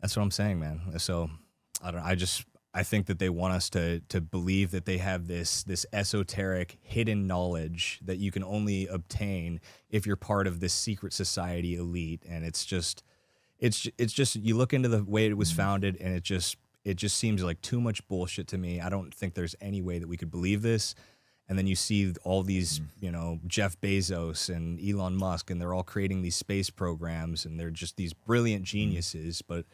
That's what I'm saying, man. So I don't know. I think that they want us to believe that they have this esoteric hidden knowledge that you can only obtain if you're part of this secret society elite. And it's just you look into the way it was founded, and it just seems like too much bullshit to me. I don't think there's any way that we could believe this. And then you see all these, Jeff Bezos and Elon Musk, and they're all creating these space programs, and they're just these brilliant geniuses. But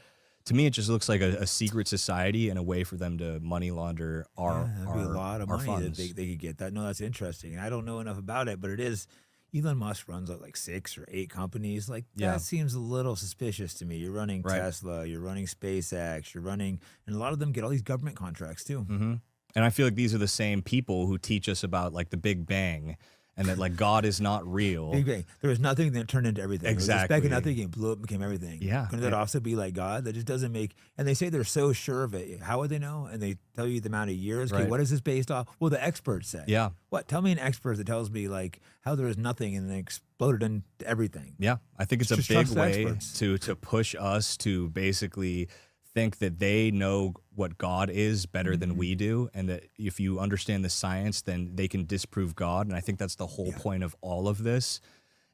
to me, it just looks like a secret society and a way for them to money launder a lot of money funds. that they could get. That no, that's interesting. And I don't know enough about it, but it is. Elon Musk runs like 6 or 8 companies. Like that seems a little suspicious to me. You're running Tesla, you're running SpaceX, and a lot of them get all these government contracts too. Mm-hmm. And I feel like these are the same people who teach us about like the Big Bang, and that like God is not real. Big Bang. There was nothing that turned into everything. Exactly. There was a speck of nothing and blew up and became everything. Yeah. Couldn't that also be like God? That just doesn't make. And they say they're so sure of it. How would they know? And they tell you the amount of years. Okay, what is this based off? Well, the experts say. Yeah. What? Tell me an expert that tells me like how there is nothing and then exploded into everything. Yeah. I think it's Just a big trust the way experts. to push us to basically think that they know what God is better than we do, and that if you understand the science, then they can disprove God. And I think that's the whole point of all of this.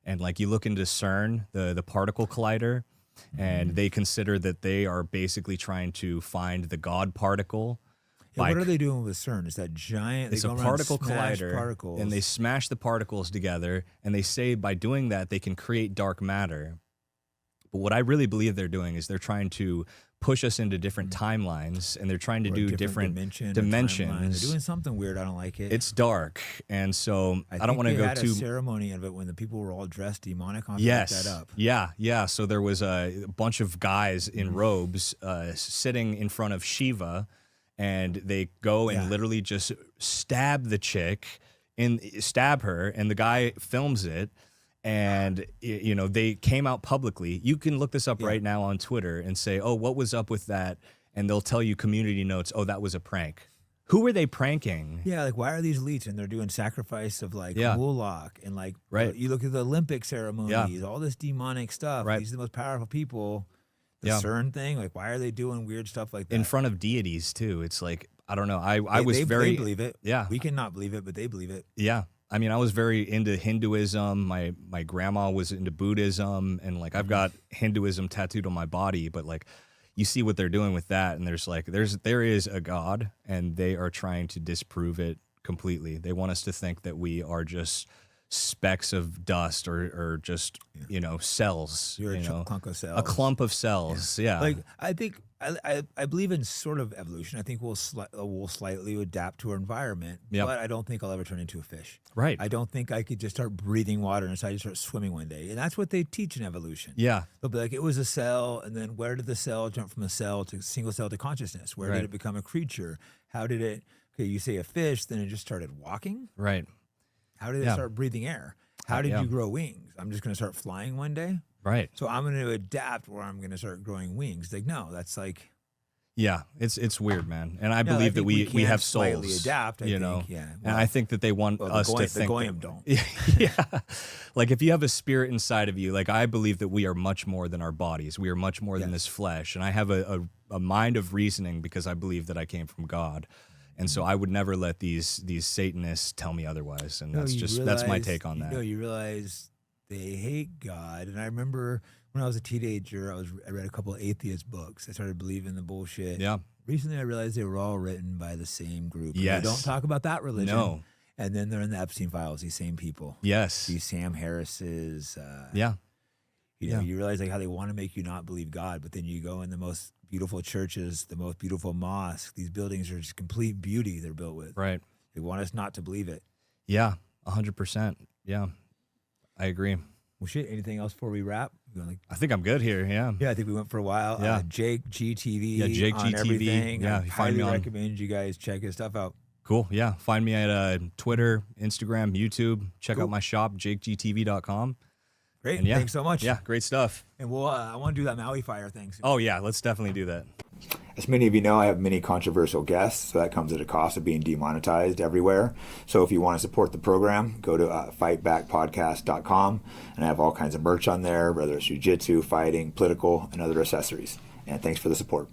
And like you look into CERN, the particle collider, and they consider that they are basically trying to find the God particle. Yeah, what are they doing with CERN? It's that giant. It's they a go around particle and smash collider, particles. and they smash the particles together, and they say by doing that they can create dark matter. But what I really believe they're doing is they're trying to push us into different timelines, and they're trying to do different dimensions. They're doing something weird. I don't like it. It's dark, and so I don't want to go had too. a ceremony of it when the people were all dressed demonic. Yes, that up. Yeah. So there was a bunch of guys in robes sitting in front of Shiva, and they go and literally just stab the chick, stab her, and the guy films it. And, they came out publicly. You can look this up right now on Twitter and say, oh, what was up with that? And they'll tell you community notes, oh, that was a prank. Who were they pranking? Yeah, like why are these elites and they're doing sacrifice of like Moloch and like you look at the Olympic ceremonies, all this demonic stuff. These are the most powerful people. The CERN thing, like why are they doing weird stuff like that? In front of deities too. It's like, I don't know. They believe it. Yeah. We cannot believe it, but they believe it. Yeah. I mean, I was very into Hinduism. My grandma was into Buddhism, and like I've got Hinduism tattooed on my body. But like, you see what they're doing with that, and there is a God, and they are trying to disprove it completely. They want us to think that we are just specks of dust or just cells. You're a clump of cells. A clump of cells. Yeah. Like I think I believe in sort of evolution. I think we'll slightly adapt to our environment, but I don't think I'll ever turn into a fish. Right. I don't think I could just start breathing water and decide to start swimming one day. And that's what they teach in evolution. Yeah. They'll be like, it was a cell, and then where did the cell jump from a cell to single cell to consciousness? Where did it become a creature? How did it? Okay, you say a fish, then it just started walking. Right. How did it start breathing air? How did you grow wings? I'm just going to start flying one day? Right. So I'm going to adapt where I'm going to start growing wings. Like, no, that's like... Yeah, it's weird, man. And I believe that we have souls. Slightly adapt, I think. Well, and I think that they want us to think... The Goyim don't. Yeah. Like, if you have a spirit inside of you, like, I believe that we are much more than our bodies. We are much more than this flesh. And I have a mind of reasoning because I believe that I came from God. And so I would never let these Satanists tell me otherwise. And that's my take on that. You realize they hate God. And I remember when I was a teenager, I read a couple of atheist books. I started believing the bullshit. Yeah. Recently, I realized they were all written by the same group. Yes. They don't talk about that religion. No. And then they're in the Epstein files, these same people. Yes. These Sam Harris's. Yeah. You realize like how they want to make you not believe God, but then you go in the most beautiful churches, the most beautiful mosques. These buildings are just complete beauty they're built with. Right. They want us not to believe it. Yeah, 100%. Yeah, I agree. Well, shit, anything else before we wrap? I think I'm good here, yeah. Yeah, I think we went for a while. Yeah. Jake GTV Yeah, Jake on GTV. everything. Yeah, I you find highly me on... recommend you guys check his stuff out. Cool, yeah. Find me at Twitter, Instagram, YouTube. Check out my shop, jakegtv.com. Great, thanks so much. Yeah, great stuff. And I want to do that Maui Fire thing soon. Oh, yeah, let's definitely do that. As many of you know, I have many controversial guests, so that comes at a cost of being demonetized everywhere. So if you want to support the program, go to fightbackpodcast.com, and I have all kinds of merch on there, whether it's jiu-jitsu, fighting, political, and other accessories. And thanks for the support.